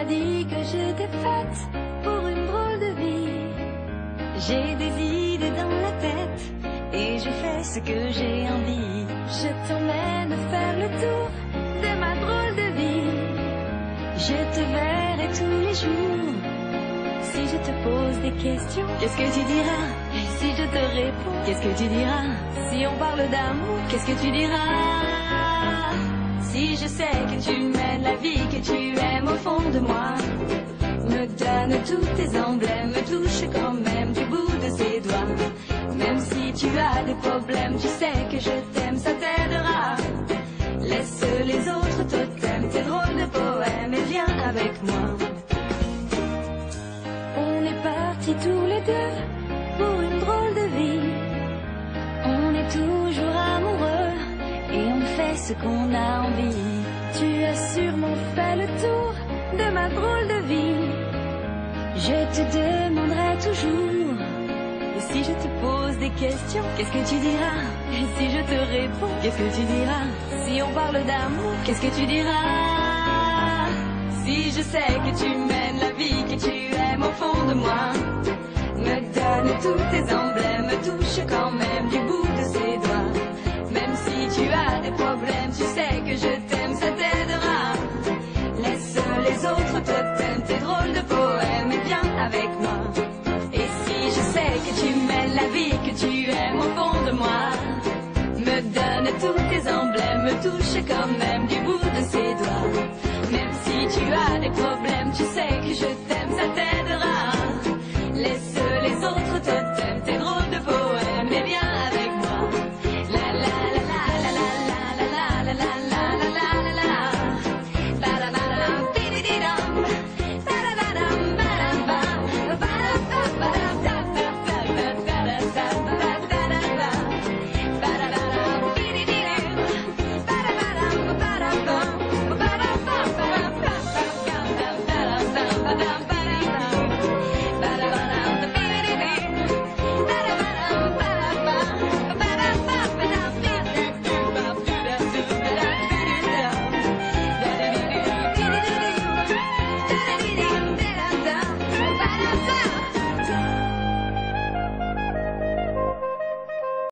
pas dit que j'étais faite pour une drôle de vie. J'ai des idées dans la tête et je fais ce que j'ai envie. Je t'emmène faire le tour de ma drôle de vie. Je te verrai tous les jours. Si je te pose des questions, qu'est-ce que tu diras? Et si je te réponds, qu'est-ce que tu diras? Si on parle d'amour, qu'est-ce que tu diras? Si je sais que tu mènes la vie que tu aimes au fond de moi, me donne tous tes emblèmes, me touche quand même du bout de ses doigts. Même si tu as des problèmes, tu sais que je t'aime, ça t'aidera. Laisse les autres totems, tes drôles de poèmes et viens avec moi. On est partis tous les deux pour une drôle de vie. On est toujours amoureux et on fait ce qu'on a envie. Tu as sûrement fait le tour de ma drôle de vie. Je te demanderai toujours. Et si je te pose des questions, qu'est-ce que tu diras? Et si je te réponds, qu'est-ce que tu diras? Si on parle d'amour, qu'est-ce que tu diras? Si je sais que tu mènes la vie que tu aimes au fond de moi, me donne tous tes emblèmes, me touche quand même du bout de ses doigts. Même si tu as des problèmes, tu sais que je t'aime, ça t'aidera. Laisse les autres totems, tes drôles de poèmes et viens avec moi. Et si je sais que tu mènes la vie que tu aimes au fond de moi, me donne tous tes emblèmes, me touche quand même du bout de ses doigts. Même si tu as des problèmes, tu sais que je t'aime.